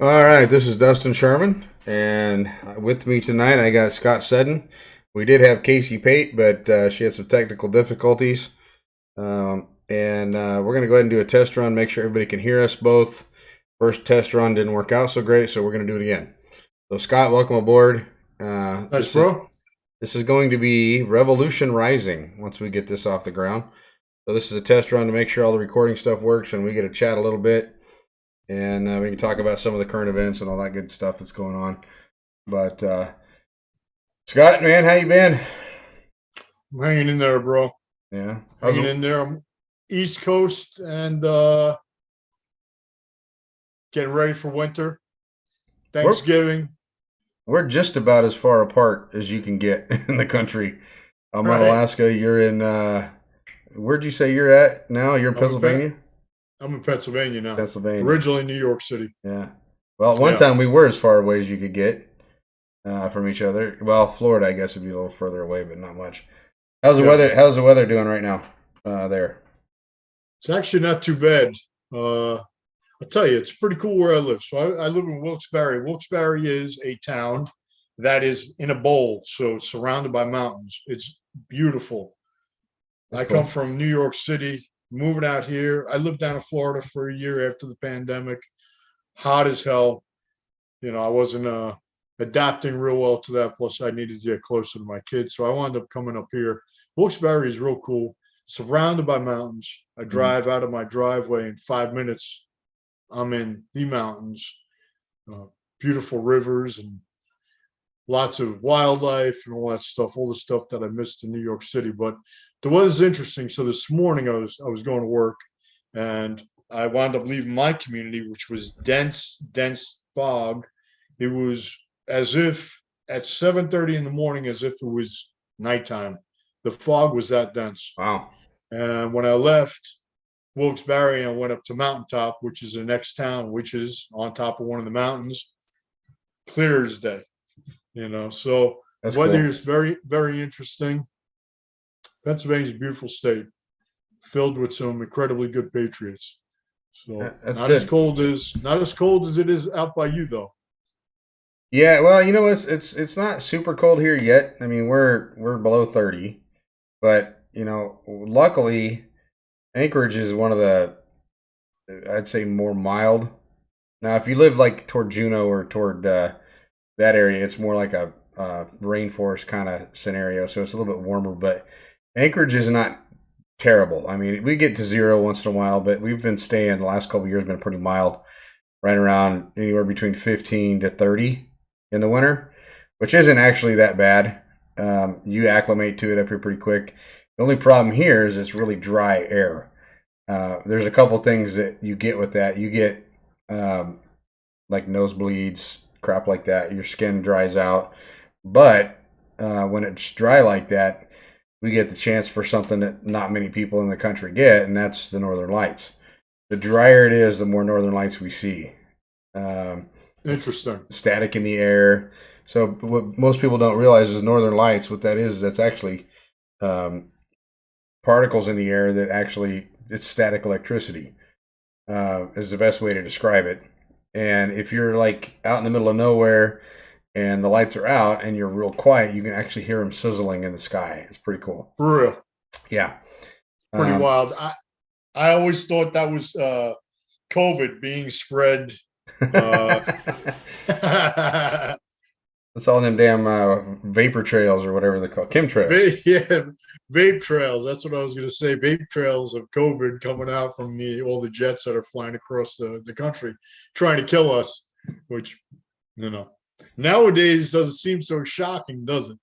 All right, this is Dustin Sherman, and with me tonight I got Scott Seddon. We did have Casey Pate, but she had some technical difficulties. And we're going to go ahead and do a test run, make sure everybody can hear us both. First test run didn't work out so great, so we're going to do it again. So, Scott, welcome aboard. Uh, Thanks, this is bro. this is going to be Revolution Rising once we get this off the ground. So, this is a test run to make sure all the recording stuff works and we get to chat a little bit and we can talk about some of the current events and all that good stuff that's going on. But Scott, man, how you been? I'm hanging in there, bro. Yeah, Hanging in there. I'm East Coast and getting ready for winter. we're Thanksgiving, we're just about as far apart as you can get in the country. I'm in right? Alaska. You're in. Where'd you say you're at now? You're in I'm in Pennsylvania. I'm in Pennsylvania now. Pennsylvania. Originally New York City. Yeah. Well, at one Yeah, time we were as far away as you could get from each other. Well, Florida, I guess, would be a little further away, but not much. How's the yeah. weather? How's the weather doing right now? There. It's actually not too bad. I'll tell you, it's pretty cool where I live. So I live in Wilkes-Barre. Wilkes-Barre is a town that is in a bowl, so it's surrounded by mountains. It's beautiful. That's I come cool. from New York City, moving out here. I lived down in Florida for a year after the pandemic. Hot as hell. I wasn't adapting real well to that. Plus, I needed to get closer to my kids, so I wound up coming up here. Wilkes-Barre is real cool, surrounded by mountains. I Mhm. drive out of my driveway in 5 minutes. I'm in the mountains, uh, beautiful rivers, and lots of wildlife and all that stuff, all the stuff that I missed in New York City. But the weather's interesting. So this morning I was going to work, and I wound up leaving my community, which was dense fog. It was as if at 7:30 in the morning, as if it was nighttime. The fog was that dense. Wow. And when I left Wilkes-Barre, I went up to Mountaintop, which is the next town, which is on top of one of the mountains, clear as day. So That's weather cool. is very, very interesting. Pennsylvania is a beautiful state, filled with some incredibly good patriots. So That's not as good. cold as not as cold as it is out by you though. Yeah, well, it's not super cold here yet. I mean, we're below 30, but luckily Anchorage is one of the I'd say more mild. Now, if you live like toward Juneau or toward that area, it's more like a rainforest kind of scenario, so it's a little bit warmer. But Anchorage is not terrible. I mean, we get to zero once in a while, but we've been staying the last couple of years been pretty mild, right around anywhere between 15 to 30 in the winter, which isn't actually that bad. You acclimate to it up here pretty quick. The only problem here is it's really dry air. There's a couple things that you get with that. You get um, like nosebleeds, crap like that. Your skin dries out. But when it's dry like that, we get the chance for something that not many people in the country get, and that's the northern lights. The drier it is, the more northern lights we see. Um, it's Interesting. static in the air. So what most people don't realize is northern lights. What that is that's actually um, particles in the air that actually it's static electricity. Is the best way to describe it. And if you're like out in the middle of nowhere and the lights are out and you're real quiet, you can actually hear them sizzling in the sky. It's pretty cool. For real. Yeah. Pretty Um, wild. I always thought that was COVID being spread. Uh It's all them damn vapor trails or whatever they're called, chemtrails. yeah, vape trails. That's what I was going to say. Vape trails of COVID coming out from the all the jets that are flying across the country, trying to kill us. Which you know nowadays doesn't seem so shocking, does it?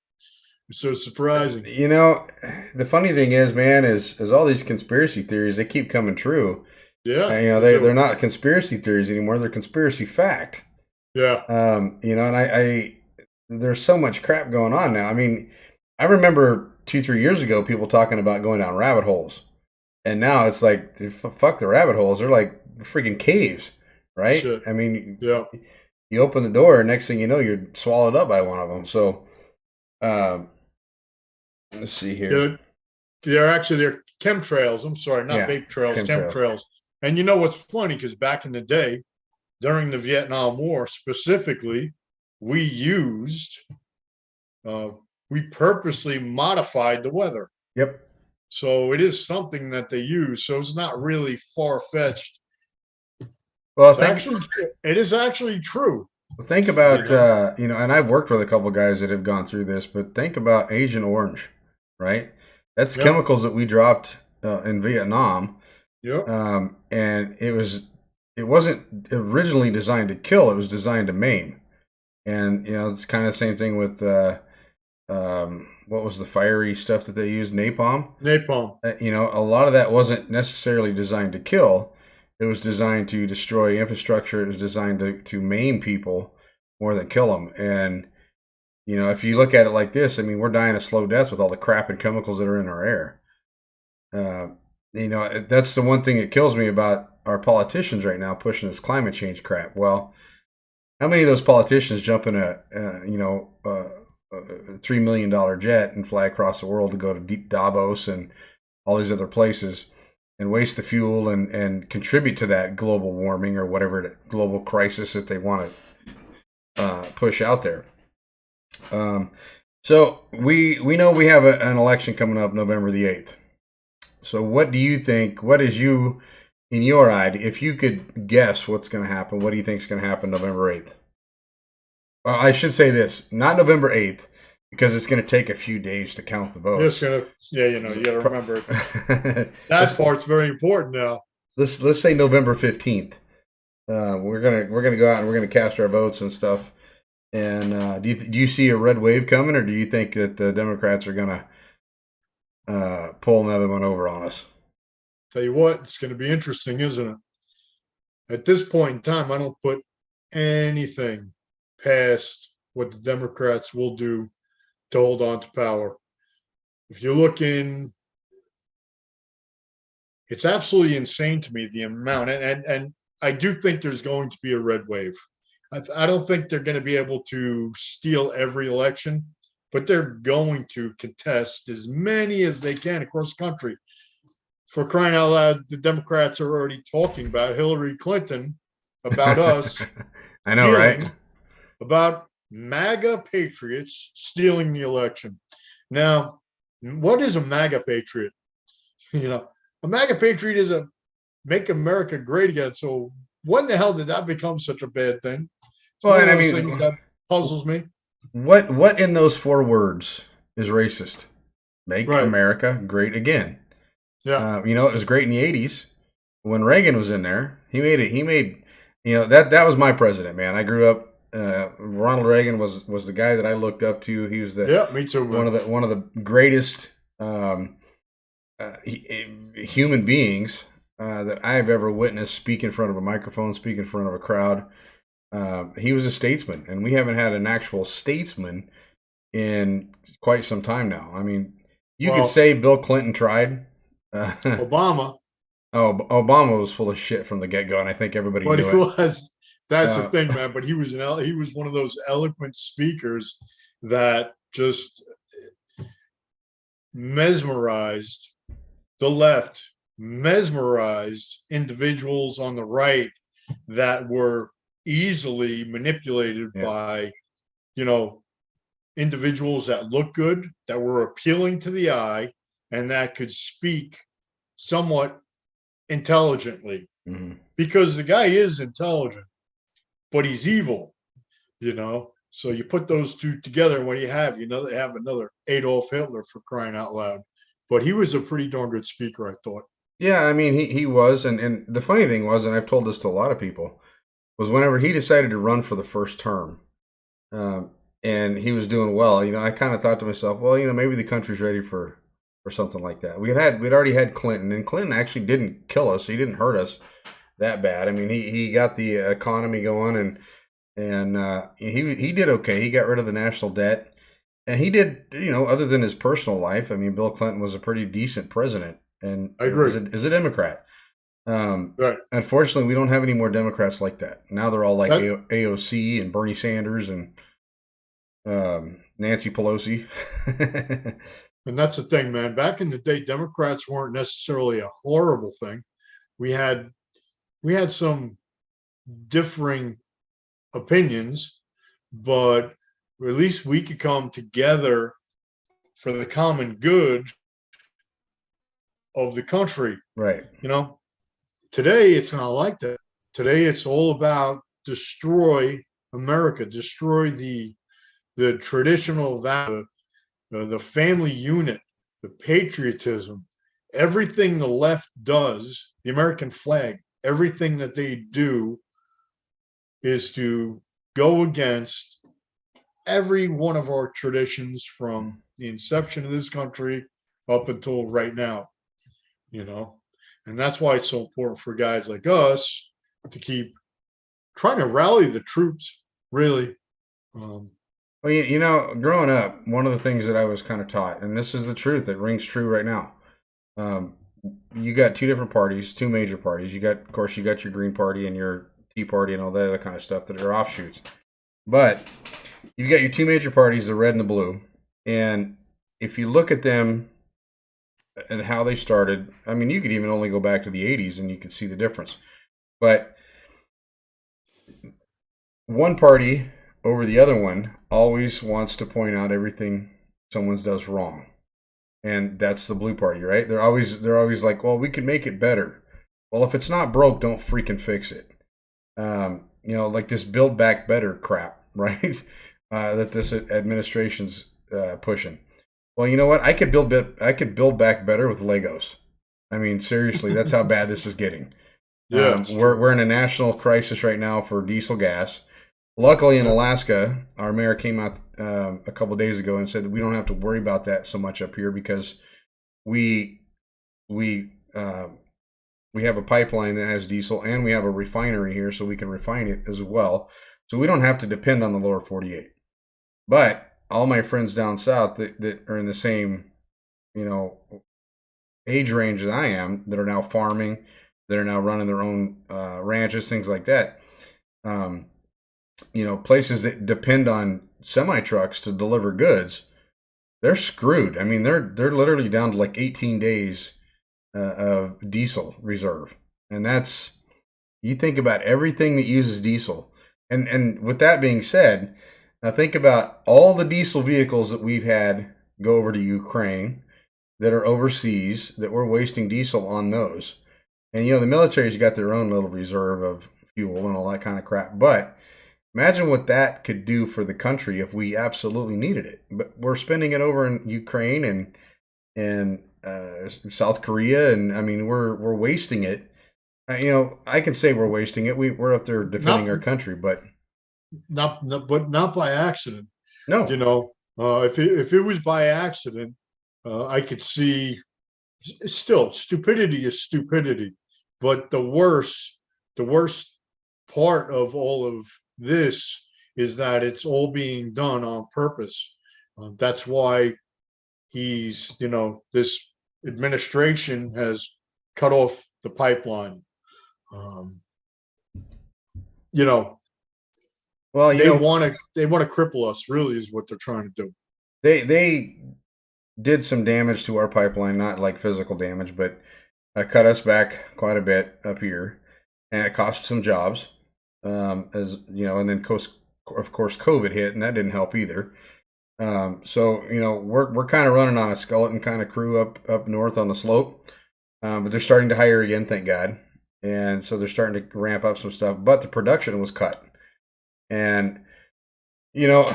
It's so surprising. You know, the funny thing is, man, is all these conspiracy theories they keep coming true. Yeah, they They're do. not conspiracy theories anymore; they're conspiracy fact. Yeah, And I there's so much crap going on now. I mean, I remember 2 3 years ago people talking about going down rabbit holes, and now it's like fuck the rabbit holes. They're like freaking caves, right? shit. I mean, Yeah, you open the door, and next thing you know, you're swallowed up by one of them. So, um, let's see here. yeah. They're chemtrails. I'm sorry, not Yeah, vape trails, chemtrails. chemtrails. And you know what's funny? Because back in the day, during the Vietnam War specifically, we used, uh, we purposely modified the weather. Yep. So it is something that they use. So it's not really far fetched. Well, It is actually true. think about and I've worked with a couple guys that have gone through this, but think about Agent Orange, right? That's Yep. chemicals that we dropped in Vietnam, Yep. and it wasn't originally designed to kill; it was designed to maim. And it's kind of the same thing with what was the fiery stuff that they used, napalm. Napalm. A lot of that wasn't necessarily designed to kill. It was designed to destroy infrastructure. It was designed to maim people more than kill them. And if you look at it like this, I mean, we're dying a slow death with all the crap and chemicals that are in our air. That's the one thing that kills me about our politicians right now pushing this climate change crap. Well, how many of those politicians jump in a $3 million jet and fly across the world to go to Davos and all these other places and waste the fuel and contribute to that global warming or whatever global crisis that they want to push out there? So we know we have an election coming up November the 8th. So what do you think? What is in your eye, if you could guess what's going to happen, what do you think is going to happen November 8th? Well, I should say this, not November 8th, because it's going to take a few days to count the votes. You got to remember that part's very important now. Let's say November 15th. We're gonna go out and we're gonna cast our votes and stuff. And do you see a red wave coming, or do you think that the Democrats are gonna pull another one over on us? Tell you what, it's going to be interesting, isn't it? At this point in time, I don't put anything past what the Democrats will do to hold on to power. If you look in, it's absolutely insane to me, the amount, and I do think there's going to be a red wave. I don't think they're going to be able to steal every election, but they're going to contest as many as they can across the country. For crying out loud, the Democrats are already talking about Hillary Clinton, about us. I know, right? About MAGA patriots stealing the election. Now, what is a MAGA patriot? A MAGA patriot is a make America great again. So when the hell did that become such a bad thing? It's one of those things that puzzles me. What in those 4 words is racist? Make America great again. Yeah. It was great in the 80s when Reagan was in there. He made that was my president, man. I grew up Ronald Reagan was the guy that I looked up to. He was me too, man. one of the greatest human beings that I've ever witnessed speak in front of a microphone, speak in front of a crowd. He was a statesman, and we haven't had an actual statesman in quite some time now. I mean, you could say Bill Clinton tried. Obama. Oh, Obama was full of shit from the get-go, and I think everybody knew it. That's the thing, man. But he was one of those eloquent speakers that just mesmerized the left, mesmerized individuals on the right that were easily manipulated by, individuals that look good, that were appealing to the eye, and that could speak somewhat intelligently. Mm-hmm. Because the guy is intelligent, but he's evil, So you put those two together, and what do you have? They have another Adolf Hitler, for crying out loud. But he was a pretty darn good speaker, I thought. Yeah, I mean, he was. And the funny thing was, and I've told this to a lot of people, was whenever he decided to run for the first term, and he was doing well, I kind of thought to myself, well, maybe the country's ready for something like that. We'd already had Clinton, and Clinton actually didn't kill us. He didn't hurt us that bad. I mean, he got the economy going, and he did okay. He got rid of the national debt, and he did, other than his personal life. I mean, Bill Clinton was a pretty decent president, and I agree. Is a Democrat. Right. Unfortunately, we don't have any more Democrats like that. Now they're all like AOC and Bernie Sanders and Nancy Pelosi. And that's the thing, man. Back in the day, Democrats weren't necessarily a horrible thing. We had some differing opinions, but at least we could come together for the common good of the country. Right. You know, today it's not like that. Today it's all about destroy America, destroy the traditional value, the family unit, the patriotism, everything the left does, the American flag, everything that they do is to go against every one of our traditions from the inception of this country up until right now, you know. And that's why it's so important for guys like us to keep trying to rally the troops, really. Well, you know, growing up, one of the things that I was kind of taught, and this is the truth, it rings true right now. Um, you got two different parties, two major parties. You got, of course, you got your Green Party and your Tea Party and all that other kind of stuff that are offshoots. But you've got your two major parties, the red and the blue. And if you look at them and how they started, I mean, you could even only go back to the 80s and you could see the difference. But one party over the other one always wants to point out everything someone does wrong. And that's the blue party, right? They're always like, well, we can make it better. Well, if it's not broke, don't freaking fix it. You know, like this build back better crap, right? That this administration's pushing. Well, you know what? I could build back better with Legos. I mean, seriously, that's how bad this is getting. Yeah, we're in a national crisis right now for diesel gas. Luckily, in Alaska, our mayor came out a couple of days ago and said that we don't have to worry about that so much up here because we have a pipeline that has diesel and we have a refinery here, so we can refine it as well. So we don't have to depend on the lower 48. But all my friends down south that are in the same, you know, age range as I am, that are now farming, that are now running their own ranches, things like that. You know, places that depend on semi trucks to deliver goods, they're screwed. I mean, they're literally down to like 18 days of diesel reserve, and that's, you think about everything that uses diesel. And with that being said, now think about all the diesel vehicles that we've had go over to Ukraine that are overseas that we're wasting diesel on those. And you know, the military's got their own little reserve of fuel and all that kind of crap, but imagine what that could do for the country if we absolutely needed it. But we're spending it over in Ukraine and South Korea, and I mean we're wasting it. You know, I can say we're wasting it. We're up there defending our country, but not by accident. no. You know, if it was by accident, I could see. Still, stupidity is stupidity, but the worst part of all of this is that it's all being done on purpose. That's why he's, you know, this administration has cut off the pipeline. You know, Well, you they know, want to cripple us. Really, is what they're trying to do. they did some damage to our pipeline, not like physical damage, but cut us back quite a bit up here, and it cost some jobs. As you know, and then of course COVID hit, and that didn't help either. So you know, we're kind of running on a skeleton kind of crew up north on the slope, but they're starting to hire again, thank God, and so they're starting to ramp up some stuff. But the production was cut, and you know,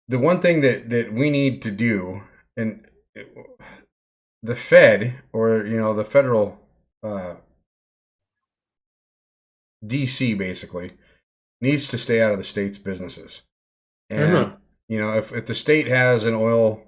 the one thing that we need to do, and the Fed, or you know, the federal DC basically needs to stay out of the state's businesses. And you know, if the state has an oil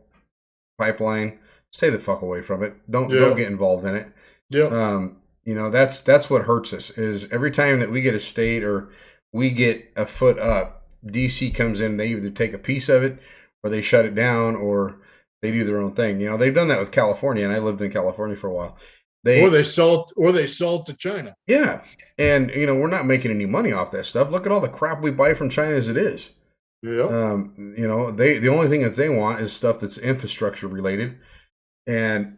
pipeline, stay the fuck away from it. Don't get involved in it. Yeah. You know, that's what hurts us, is every time that we get a state or we get a foot up, DC comes in, they either take a piece of it or they shut it down or they do their own thing. You know, they've done that with California, and I lived in California for a while. Or they sell it to China. Yeah. And you know, we're not making any money off that stuff. Look at all the crap we buy from China as it is. Yeah. You know, the only thing that they want is stuff that's infrastructure related, and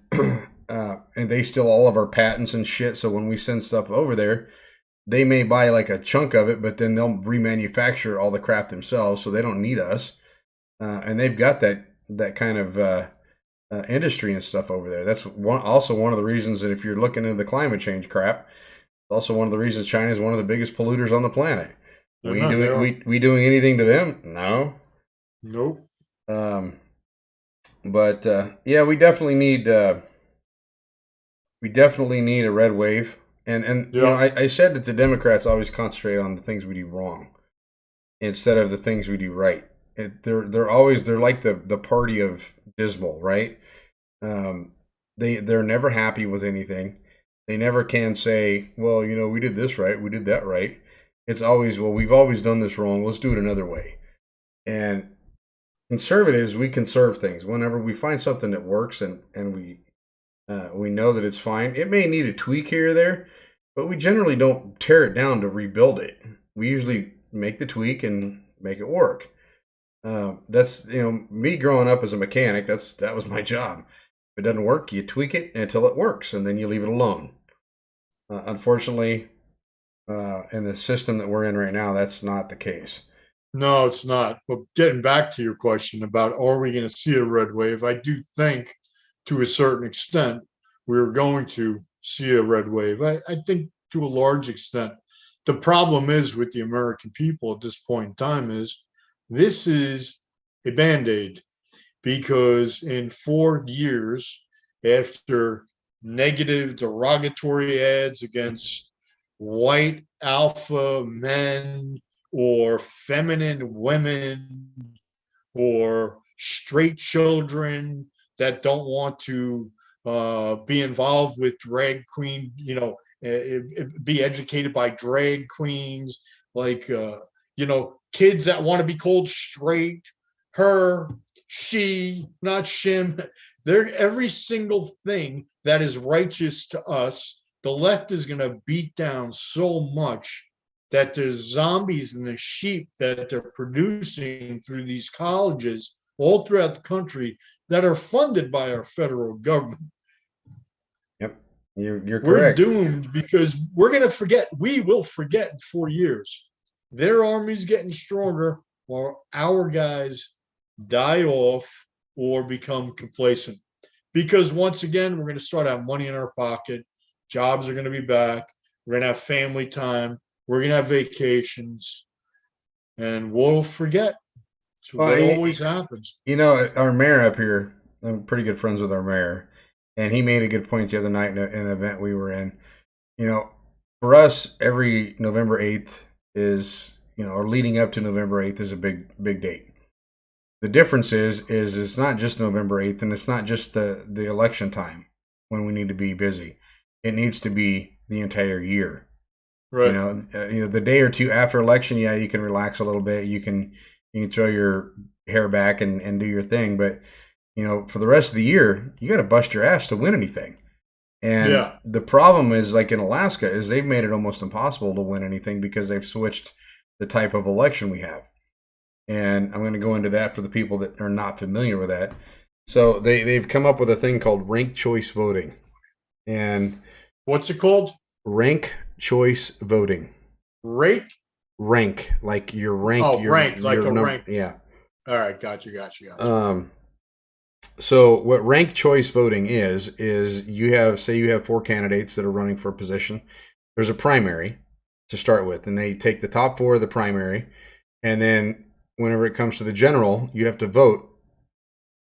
they steal all of our patents and shit. So when we send stuff over there, they may buy like a chunk of it, but then they'll remanufacture all the crap themselves, so they don't need us. And they've got that kind of industry and stuff over there. That's also one of the reasons that if you're looking into the climate change crap, it's also one of the reasons China is one of the biggest polluters on the planet. We doing anything to them? No. Nope. But yeah, we definitely need a red wave. And you know, I said that the Democrats always concentrate on the things we do wrong instead of the things we do right. They're like the party of dismal, right? They're never happy with anything. They never can say, well, you know, we did this right, we did that right. It's always, well, we've always done this wrong. Let's do it another way. And conservatives, we conserve things. Whenever we find something that works and we know that it's fine, it may need a tweak here or there, but we generally don't tear it down to rebuild it. We usually make the tweak and make it work. That's, you know, me growing up as a mechanic, that was my job. If it doesn't work, you tweak it until it works, and then you leave it alone. Unfortunately, in the system that we're in right now, that's not the case. No, it's not. But getting back to your question about are we going to see a red wave, I do think to a certain extent we're going to see a red wave. I think to a large extent. The problem is with the American people at this point in time is this is a band-aid, because in 4 years after negative derogatory ads against white alpha men or feminine women or straight children that don't want to be involved with drag queen, you know, be educated by drag queens, like, you know, kids that want to be called straight, her, she, not shim. They're every single thing that is righteous to us. The left is going to beat down so much that there's zombies and the sheep that they're producing through these colleges all throughout the country that are funded by our federal government. Yep, you're We're correct. doomed because we're going to forget. We will forget in 4 years. Their army's getting stronger while our guys die off or become complacent. Because once again, we're going to start having money in our pocket. Jobs are going to be back. We're going to have family time. We're going to have vacations. And we'll forget. So what always happens. You know, our mayor up here, I'm pretty good friends with our mayor, and he made a good point the other night in an event we were in. You know, for us, every November 8th is, you know, or leading up to November 8th is a big date. The difference is it's not just November 8th, and it's not just the election time when we need to be busy. It needs to be the entire year. Right. You know, the day or two after election, yeah, you can relax a little bit. You can throw your hair back and do your thing. But, you know, for the rest of the year, you got to bust your ass to win anything. And the problem is, like in Alaska, is they've made it almost impossible to win anything because they've switched the type of election we have. And I'm going to go into that for the people that are not familiar with that. So they've come up with a thing called ranked choice voting. And what's it called? Rank choice voting. Rank, like your rank. Oh, rank, like a rank. Yeah. All right, gotcha. So what ranked choice voting is you have 4 candidates that are running for a position. There's a primary to start with, and they take the top 4 of the primary, and then whenever it comes to the general, you have to vote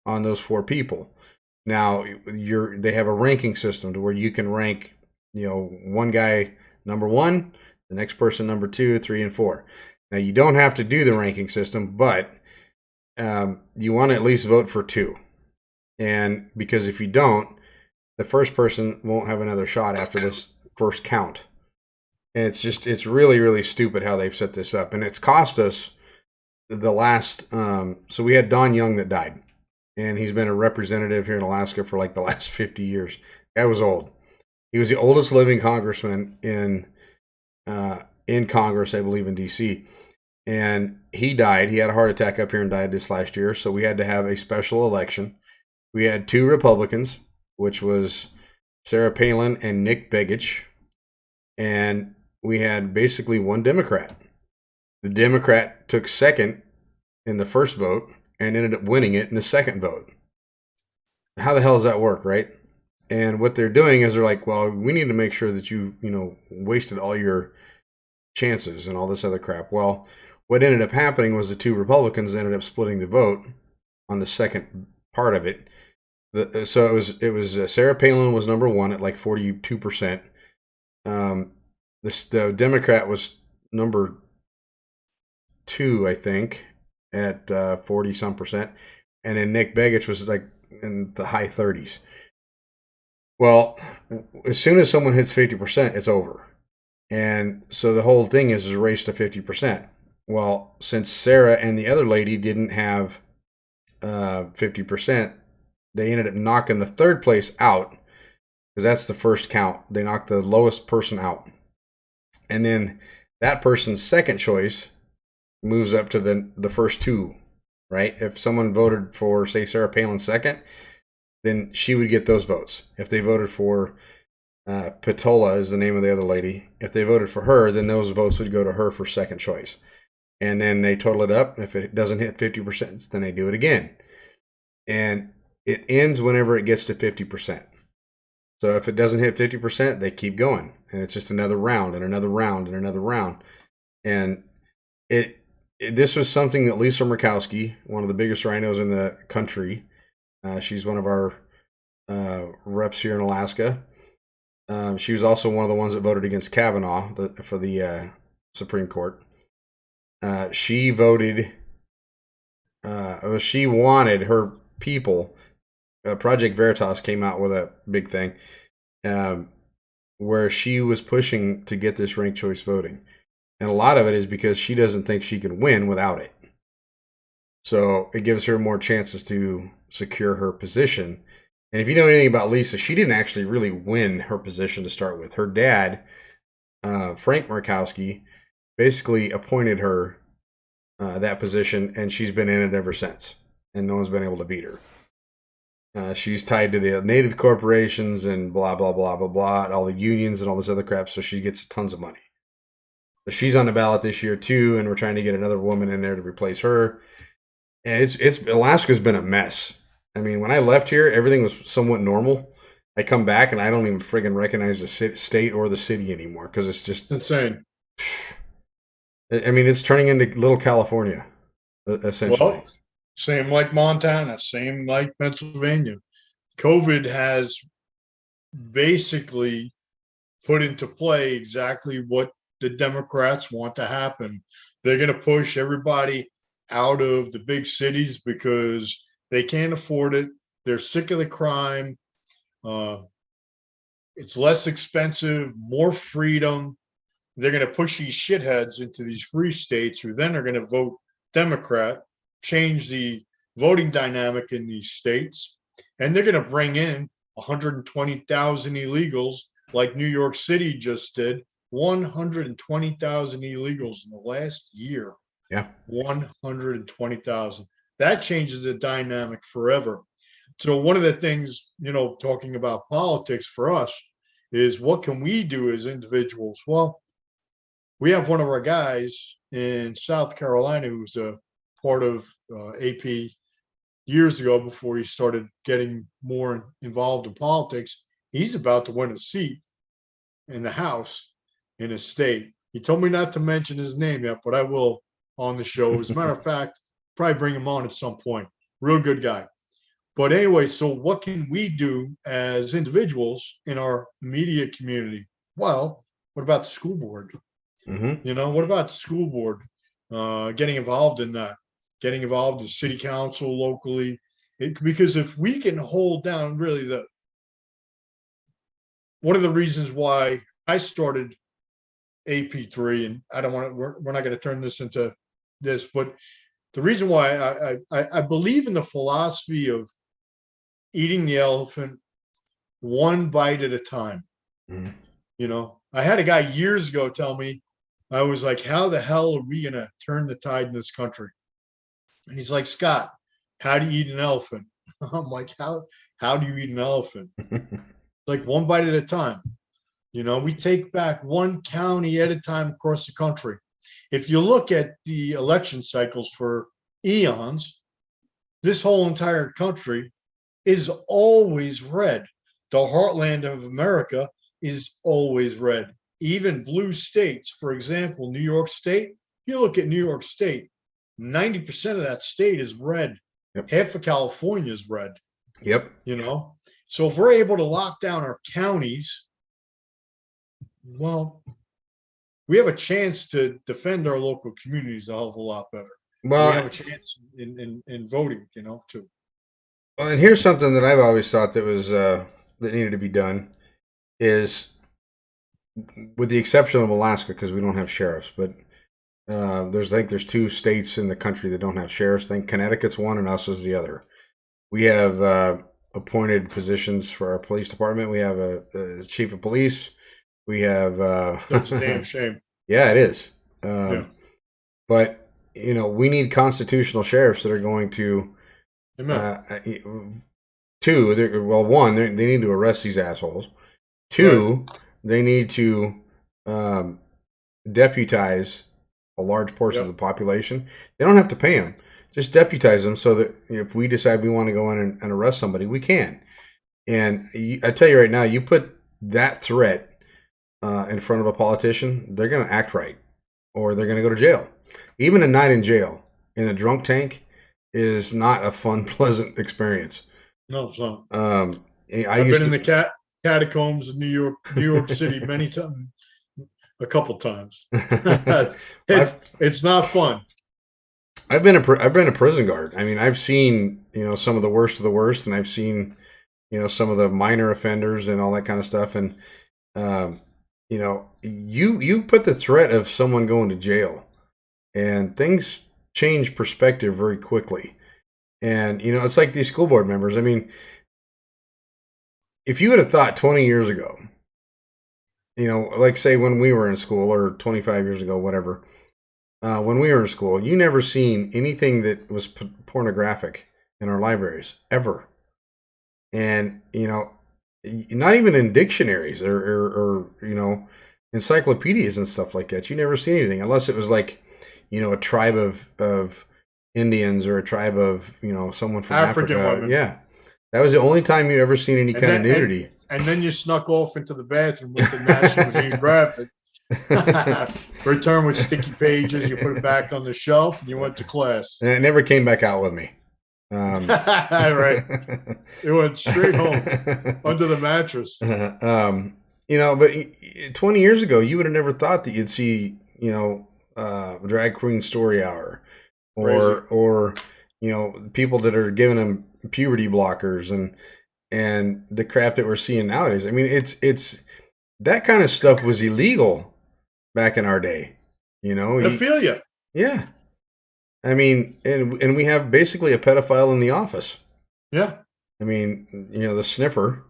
on those 4 people. Now, they have a ranking system to where you can rank, you know, one guy number 1, the next person number 2, 3, and 4. Now, you don't have to do the ranking system, but you want to at least vote for 2. And because if you don't, the first person won't have another shot after this first count. And it's really, really stupid how they've set this up. And it's cost us the last, so we had Don Young that died. And he's been a representative here in Alaska for like the last 50 years. That was old. He was the oldest living congressman in Congress, I believe, in D.C. And he died. He had a heart attack up here and died this last year. So we had to have a special election. We had 2 Republicans, which was Sarah Palin and Nick Begich. And we had basically one Democrat. The Democrat took second in the first vote and ended up winning it in the second vote. How the hell does that work, right? And what they're doing is they're like, well, we need to make sure that you wasted all your chances and all this other crap. Well, what ended up happening was the two Republicans ended up splitting the vote on the second part of it. So it was Sarah Palin was number one at like 42%. The Democrat was number two, I think, at 40 some percent, and then Nick Begich was like in the high 30s. Well, as soon as someone hits 50%, it's over. And so the whole thing is a race to 50%. Well, since Sarah and the other lady didn't have 50%, they ended up knocking the third place out because that's the first count. They knocked the lowest person out. And then that person's second choice moves up to the first two, right? If someone voted for, say, Sarah Palin second, then she would get those votes. If they voted for Patola is the name of the other lady. If they voted for her, then those votes would go to her for second choice. And then they total it up. If it doesn't hit 50%, then they do it again. And it ends whenever it gets to 50%. So if it doesn't hit 50%, they keep going. And it's just another round and another round and another round. And this was something that Lisa Murkowski, one of the biggest rhinos in the country, she's one of our reps here in Alaska. She was also one of the ones that voted against Kavanaugh for the Supreme Court. She voted, she wanted her people. Project Veritas came out with a big thing where she was pushing to get this ranked choice voting. And a lot of it is because she doesn't think she can win without it. So it gives her more chances to secure her position. And if you know anything about Lisa, she didn't actually really win her position to start with. Her dad, Frank Murkowski, basically appointed her that position, and she's been in it ever since. And no one's been able to beat her. She's tied to the native corporations and blah, blah, blah, blah, blah, all the unions and all this other crap, so she gets tons of money. But she's on the ballot this year, too, and we're trying to get another woman in there to replace her. And it's Alaska's been a mess. I mean, when I left here, everything was somewhat normal. I come back, and I don't even friggin' recognize the state or the city anymore because it's just insane. I mean, it's turning into little California, essentially. Well, same like Montana, same like Pennsylvania. COVID has basically put into play exactly what the Democrats want to happen. They're going to push everybody out of the big cities because they can't afford it. They're sick of the crime. It's less expensive, more freedom. They're going to push these shitheads into these free states who then are going to vote Democrat, change the voting dynamic in these states, and they're going to bring in 120,000 illegals like New York City just did. 120,000 illegals in the last year. Yeah. 120,000. That changes the dynamic forever. So one of the things, talking about politics for us is what can we do as individuals? Well, we have one of our guys in South Carolina who's a part of AP years ago before he started getting more involved in politics. He's about to win a seat in the House in his state. He told me not to mention his name yet, but I will on the show. As a matter of fact, probably bring him on at some point. Real good guy. But anyway, so what can we do as individuals in our immediate community? Well, what about the school board? Mm-hmm. What about the school board? Getting involved in that, getting involved in city council locally. Because if we can hold down really one of the reasons why I started AP3, and I don't want to, we're not going to turn this into this, but the reason why I believe in the philosophy of eating the elephant one bite at a time. Mm-hmm. I had a guy years ago tell me, I was like, how the hell are we going to turn the tide in this country? And he's like, Scott, how do you eat an elephant? I'm like, how do you eat an elephant? Like one bite at a time. We take back one county at a time across the country. If you look at the election cycles for eons, this whole entire country is always red. The heartland of America is always red. Even blue states, for example, New York State, you look at New York State, 90% of that state is red. Yep. Half of California is red. Yep. So if we're able to lock down our counties, well, we have a chance to defend our local communities a hell of a lot better. Well, we have a chance in voting, too. Well, and here's something that I've always thought that was that needed to be done is, with the exception of Alaska, because we don't have sheriffs, but I think there's 2 states in the country that don't have sheriffs. I think Connecticut's one and us is the other. We have appointed positions for our police department. We have a chief of police. We have That's a damn shame. Yeah, it is. Yeah. But we need constitutional sheriffs that are going to Amen. 2, one, they need to arrest these assholes. 2, they need to deputize a large portion of the population. They don't have to pay them. Just deputize them so that if we decide we want to go in and arrest somebody, we can. And I tell you right now, you put that threat in front of a politician, they're going to act right, or they're going to go to jail. Even a night in jail in a drunk tank is not a fun, pleasant experience. No, it's not. I've been in the catacombs of New York City many times, a couple times. It's not fun. I've been a prison guard. I mean, I've seen some of the worst of the worst, and I've seen some of the minor offenders and all that kind of stuff. And you put the threat of someone going to jail, and things change perspective very quickly. And it's like these school board members. I mean, if you would have thought 20 years ago, like say when we were in school, or 25 years ago, whatever, when we were in school, you never seen anything that was pornographic in our libraries ever. And not even in dictionaries or encyclopedias and stuff like that. You never see anything unless it was like a tribe of Indians or a tribe of someone from African Africa. women. Yeah, that was the only time you ever seen any kind of nudity. And then you snuck off into the bathroom with the National Machine graphic. Return with sticky pages. You put it back on the shelf, and you went to class. And it never came back out with me. Right. It went straight home under the mattress. But 20 years ago, you would have never thought that you'd see, drag queen story hour, or people that are giving them puberty blockers and the crap that we're seeing nowadays. I mean, it's that kind of stuff was illegal back in our day. I feel you. Yeah. I mean, and we have basically a pedophile in the office. Yeah. I mean, the sniffer.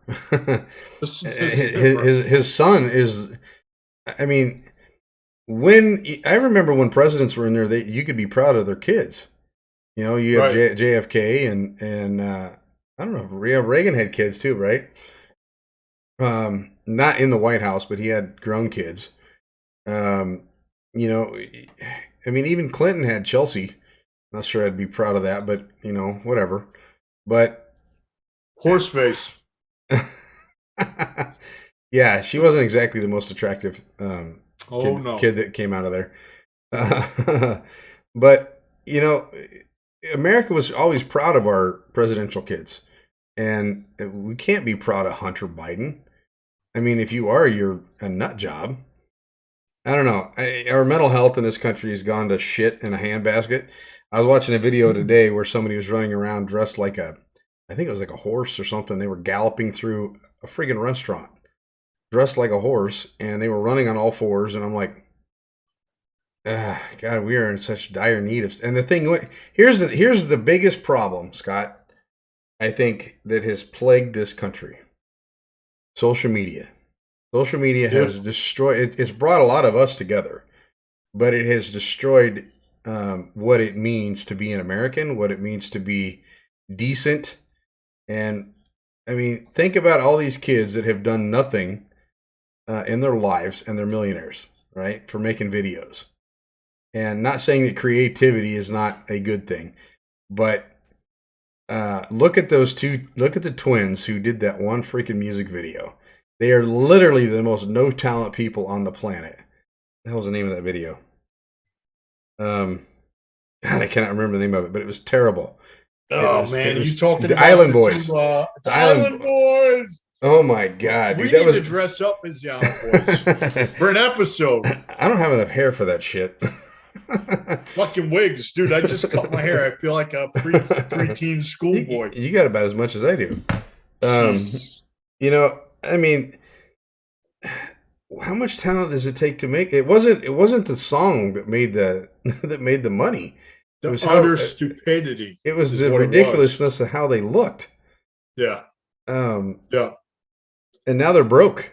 Sniffer. His son is. I mean, I remember when presidents were in there, you could be proud of their kids. You have JFK and I don't know. Reagan had kids too, right? Not in the White House, but he had grown kids. I mean, even Clinton had Chelsea. Not sure I'd be proud of that, but whatever. But horse face. Yeah, she wasn't exactly the most attractive kid that came out of there. But America was always proud of our presidential kids, and we can't be proud of Hunter Biden. I mean, if you are, you're a nut job. I don't know. Our mental health in this country has gone to shit in a handbasket. I was watching a video today where somebody was running around dressed like I think it was like a horse or something. They were galloping through a friggin' restaurant, dressed like a horse, and they were running on all fours. And I'm like, God, we are in such dire need of. And the thing, here's the biggest problem, Scott, I think, that has plagued this country. Social media. Social media has destroyed. It's brought a lot of us together, but it has destroyed what it means to be an American, what it means to be decent. And I mean, think about all these kids that have done nothing in their lives, and they're millionaires, right? For making videos. And not saying that creativity is not a good thing, but look at those two. Look at the twins who did that one freaking music video. They are literally the most no talent people on the planet. What the hell's the name of that video? God, I cannot remember the name of it, but it was terrible. Oh man, you talking the about Island Boys? The Island Boys. Oh my God, dude, we need to dress up as the Island Boys for an episode. I don't have enough hair for that shit. Fucking wigs, dude! I just cut my hair. I feel like a preteen schoolboy. You got about as much as I do. You know, I mean, how much talent does it take to make it? Wasn't the song that made the money. It was utter stupidity. It was the ridiculousness of how they looked. Yeah. Yeah. And now they're broke,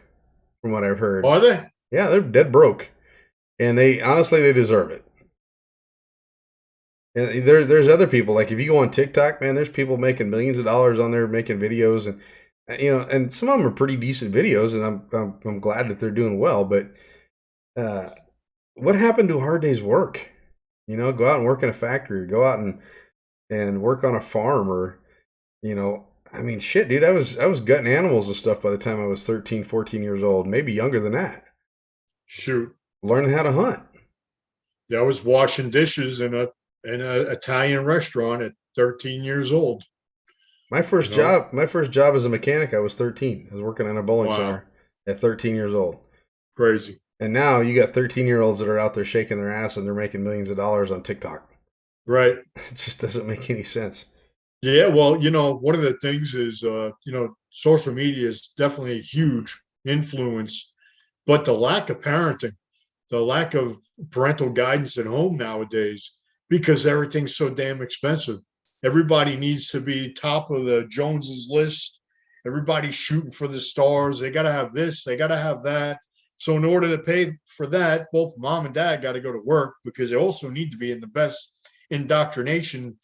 from what I've heard. Are they? Yeah, they're dead broke, and they deserve it. And there's other people, like if you go on TikTok, man, there's people making millions of dollars on there making videos, and and some of them are pretty decent videos, and I'm glad that they're doing well. But what happened to a hard day's work? Go out and work in a factory, or go out and work on a farm, or I mean, shit, dude, I was gutting animals and stuff by the time I was 13, 14 years old, maybe younger than that. Shoot. Learning how to hunt. Yeah, I was washing dishes in an Italian restaurant at 13 years old. My first job as a mechanic, I was 13. I was working on a bowling center at 13 years old. Crazy. And now you got 13-year-olds that are out there shaking their ass and they're making millions of dollars on TikTok. Right. It just doesn't make any sense. Yeah, well, one of the things is, social media is definitely a huge influence, but the lack of parenting, the lack of parental guidance at home nowadays, because everything's so damn expensive. Everybody needs to be top of the Joneses list. Everybody's shooting for the stars. They got to have this, they got to have that. So in order to pay for that, both mom and dad got to go to work, because they also need to be in the best indoctrination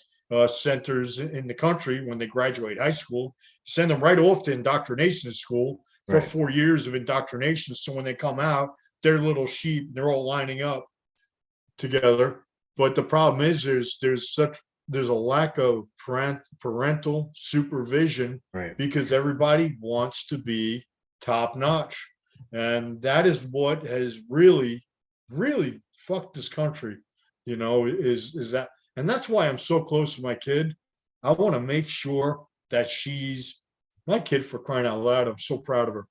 centers in the country when they graduate high school. Send them right off to indoctrination school for 4 years of indoctrination. So when they come out, they're little sheep. They're all lining up together. But the problem is there's a lack of parental supervision, because everybody wants to be top notch. And that is what has really, really fucked this country, is that. And that's why I'm so close to my kid. I want to make sure that she's my kid, for crying out loud. I'm so proud of her.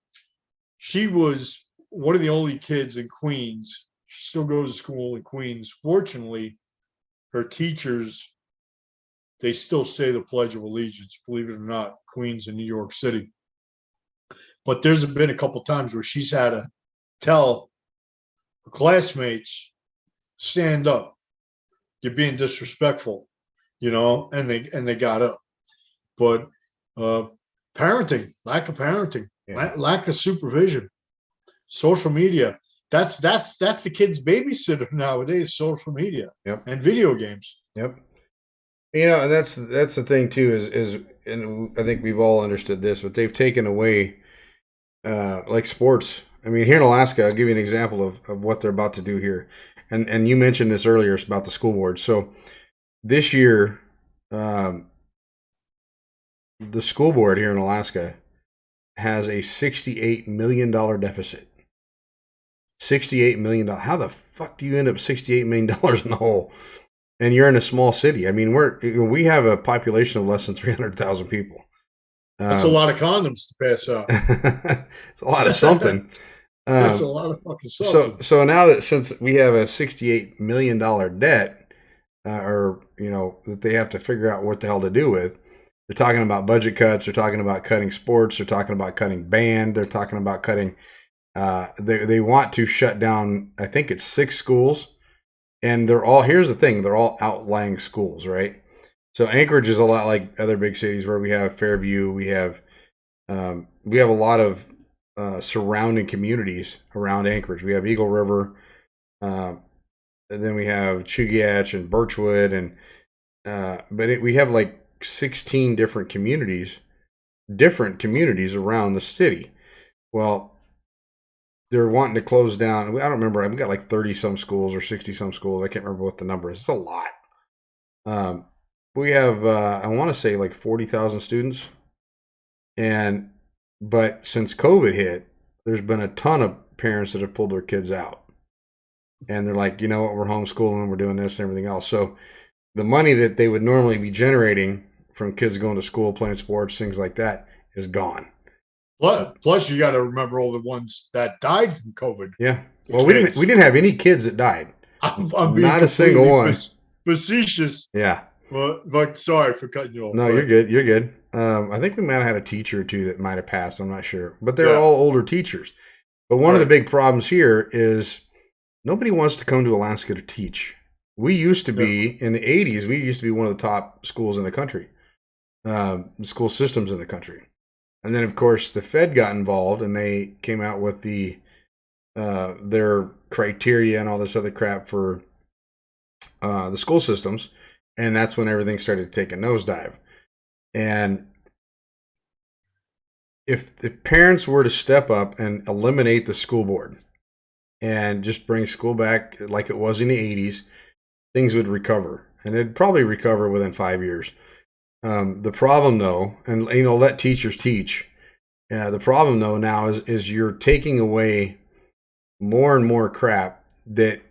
She was one of the only kids in Queens. She still goes to school in Queens. Fortunately, her teachers, they still say the Pledge of Allegiance, believe it or not, Queens in New York City. But there's been a couple times where she's had to tell her classmates, stand up. You're being disrespectful, and they got up. But parenting, lack of parenting, lack of supervision, social media. That's the kid's babysitter nowadays. Social media and video games. Yep. And that's the thing too. Is and I think we've all understood this, but they've taken away like sports. I mean, here in Alaska, I'll give you an example of what they're about to do here. And you mentioned this earlier about the school board. So this year, the school board here in Alaska has a $68 million deficit. $68 million. How the fuck do you end up $68 million in the hole? And you're in a small city. I mean, we have a population of less than 300,000 people. That's a lot of condoms to pass out. It's a lot of something. That's a lot of fucking something. So now that, since we have a $68 million debt, that they have to figure out what the hell to do with, they're talking about budget cuts. They're talking about cutting sports. They're talking about cutting band. They're talking about cutting. They want to shut down, I think it's 6 schools, and here's the thing, they're all outlying schools, right? So Anchorage is a lot like other big cities where we have Fairview, we have a lot of surrounding communities around Anchorage. We have Eagle River, and then we have Chugach and Birchwood, and we have like 16 different communities around the city. Well, they're wanting to close down. I don't remember. We got like 30 some schools or 60 some schools. I can't remember what the number is. It's a lot. Um, we have, I want to say like 40,000 students. But since COVID hit, there's been a ton of parents that have pulled their kids out. And they're like, you know what, we're homeschooling, we're doing this and everything else. So the money that they would normally be generating from kids going to school, playing sports, things like that, is gone. Plus, you got to remember all the ones that died from COVID. Yeah. Well, we didn't have any kids that died. I'm being not a single one. Facetious. Yeah. But sorry for cutting you off. No, you're good. You're good. I think we might have had a teacher or two that might have passed. I'm not sure, but they're all older teachers. But one of the big problems here is nobody wants to come to Alaska to teach. We used to be in the 80s. We used to be one of the top schools in the country, school systems in the country. And then, of course, the Fed got involved, and they came out with their criteria and all this other crap for the school systems, and that's when everything started to take a nosedive. And if the parents were to step up and eliminate the school board and just bring school back like it was in the 80s, things would recover, and it'd probably recover within 5 years. The problem, though, and let teachers teach. The problem, though, now is you're taking away more and more crap that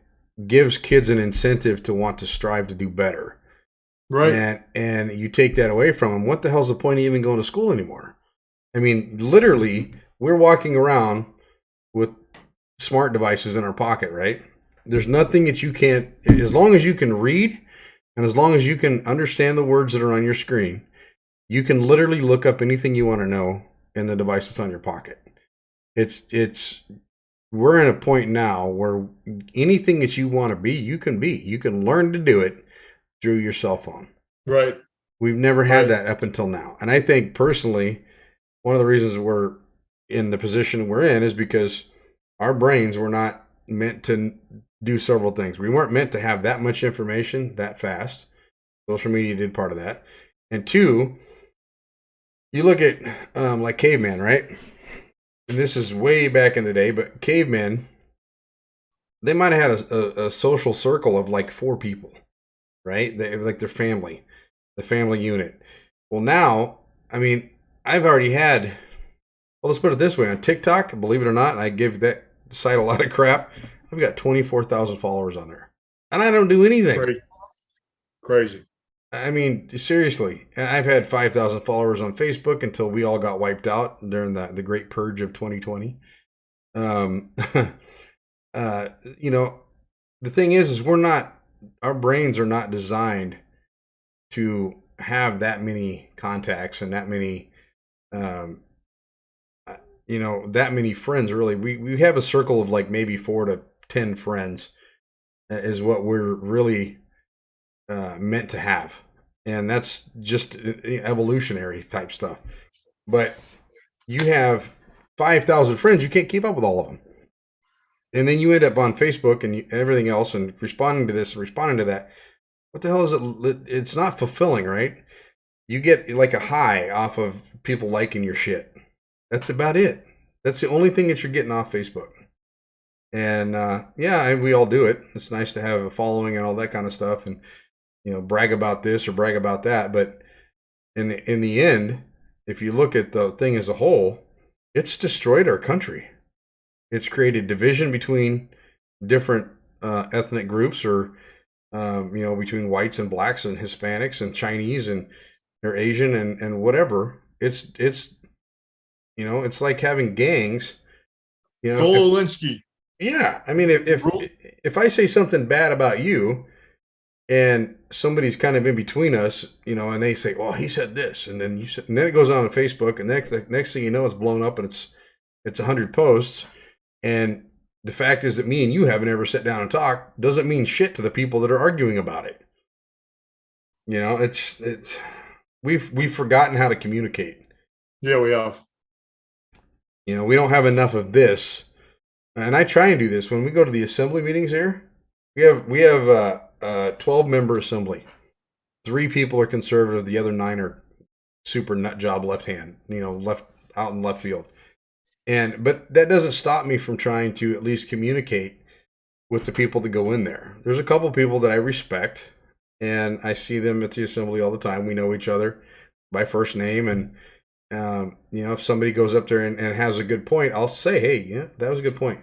gives kids an incentive to want to strive to do better. Right. And you take that away from them. What the hell's the point of even going to school anymore? I mean, literally, we're walking around with smart devices in our pocket, right? There's nothing that you can't, as long as you can read and as long as you can understand the words that are on your screen, you can literally look up anything you want to know in the device that's on your pocket. We're in a point now where anything that you want to be. You can learn to do it through your cell phone. Right. We've never had that up until now. And I think personally, one of the reasons we're in the position we're in is because our brains were not meant to do several things. We weren't meant to have that much information that fast. Social media did part of that. And two, you look at like caveman, right? And this is way back in the day, but cavemen, they might have had a social circle of like 4 people, right? They like their family, the family unit. Well, now, I mean, I've already had, well, let's put it this way, on TikTok, believe it or not, and I give that site a lot of crap, I've got 24,000 followers on there. And I don't do anything. Crazy. I mean, seriously. And I've had 5,000 followers on Facebook until we all got wiped out during the great purge of 2020. The thing is our brains are not designed to have that many contacts and that many, that many friends. Really, we have a circle of like maybe 4 to 10 friends is what we're really meant to have, and that's just evolutionary type stuff. But you have 5,000 friends, you can't keep up with all of them, and then you end up on Facebook and everything else and responding to this and responding to that. What the hell is it? It's not fulfilling, right? You get like a high off of people liking your shit. That's about it. That's the only thing that you're getting off Facebook. And we all do it. It's nice to have a following and all that kind of stuff, and brag about this or brag about that. But in the end, if you look at the thing as a whole, it's destroyed our country. It's created division between different ethnic groups, or between whites and blacks and Hispanics and Chinese and or Asian and whatever. It's like having gangs. Kowalski. Yeah, I mean, if I say something bad about you, and somebody's kind of in between us, and they say, "Well, he said this," and then and then it goes on Facebook, and next thing you know, it's blown up, and it's 100 posts, and the fact is that me and you haven't ever sat down and talked doesn't mean shit to the people that are arguing about it. We've forgotten how to communicate. Yeah, we have. We don't have enough of this. And I try and do this when we go to the assembly meetings here. We have a 12-member assembly. 3 people are conservative. The other 9 are super nut job left hand. Left out in left field. But that doesn't stop me from trying to at least communicate with the people that go in there. There's a couple people that I respect, and I see them at the assembly all the time. We know each other by first name, and if somebody goes up there and has a good point, I'll say, "Hey, yeah, that was a good point,"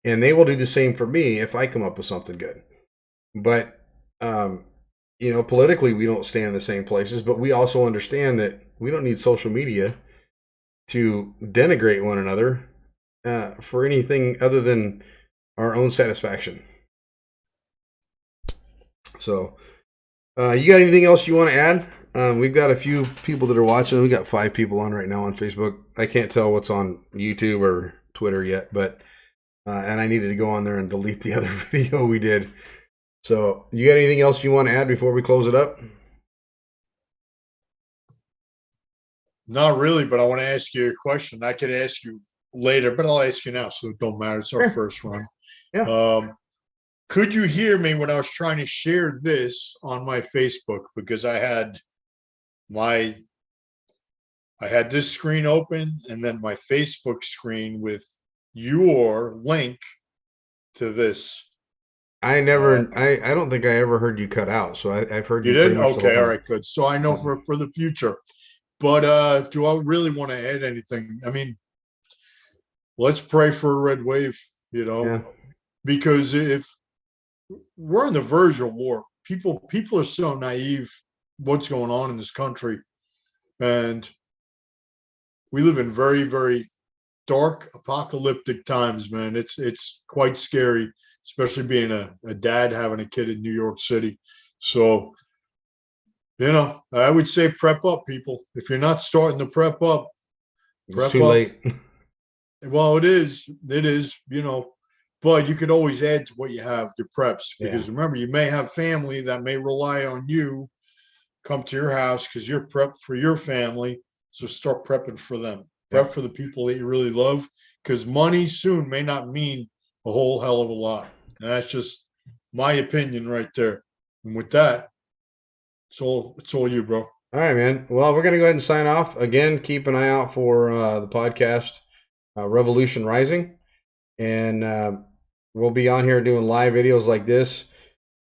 and they will do the same for me if I come up with something good. But politically, we don't stand in the same places, but we also understand that we don't need social media to denigrate one another for anything other than our own satisfaction. So, you got anything else you want to add? We've got a few people that are watching. We got 5 people on right now on Facebook. I can't tell what's on YouTube or Twitter yet, but and I needed to go on there and delete the other video we did. So, you got anything else you want to add before we close it up? Not really, but I want to ask you a question. I could ask you later, but I'll ask you now, so it don't matter. It's our first one. Yeah. Could you hear me when I was trying to share this on my Facebook? Because I had this screen open and then my Facebook screen with your link to this. I don't think I ever heard you cut out. So I've heard You you pretty did? much the whole Okay, all time. right, good. So I know for the future. But do I really want to add anything? I mean, let's pray for a red wave, Yeah. because if we're on the verge of war, people are so naive what's going on in this country, and we live in very, very dark apocalyptic times, man. It's quite scary, especially being a dad having a kid in New York City. So I would say prep up, people. If you're not starting to prep up, It's prep too up. late. Well, it is, but you could always add to what you have, your preps, because remember, you may have family that may rely on you, come to your house because you're prepped for your family. So start prepping for them. Prep for the people that you really love, because money soon may not mean a whole hell of a lot. And that's just my opinion right there. And with that, it's all you, bro. All right, man. Well, we're going to go ahead and sign off. Again, keep an eye out for the podcast, Revolution Rising. And we'll be on here doing live videos like this,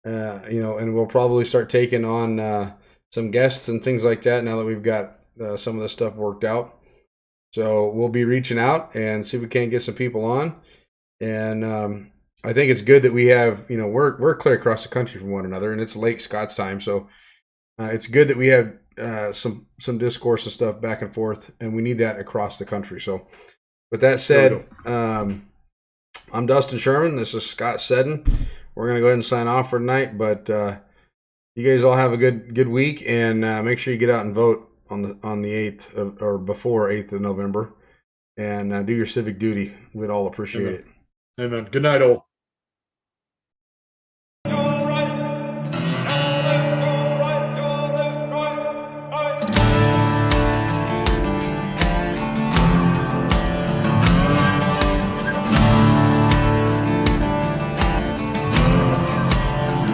and we'll probably start taking on some guests and things like that now that we've got some of the stuff worked out. So we'll be reaching out and see if we can't get some people on. And I think it's good that we have, we're clear across the country from one another, and it's late Scott's time. So it's good that we have some discourse and stuff back and forth, and we need that across the country. So with that said, I'm Dustin Sherman. This is Scott Seddon. We're going to go ahead and sign off for tonight, but you guys all have a good week, and make sure you get out and vote on the 8th or before 8th of November, and do your civic duty. We'd all appreciate it. Amen. Good night, all.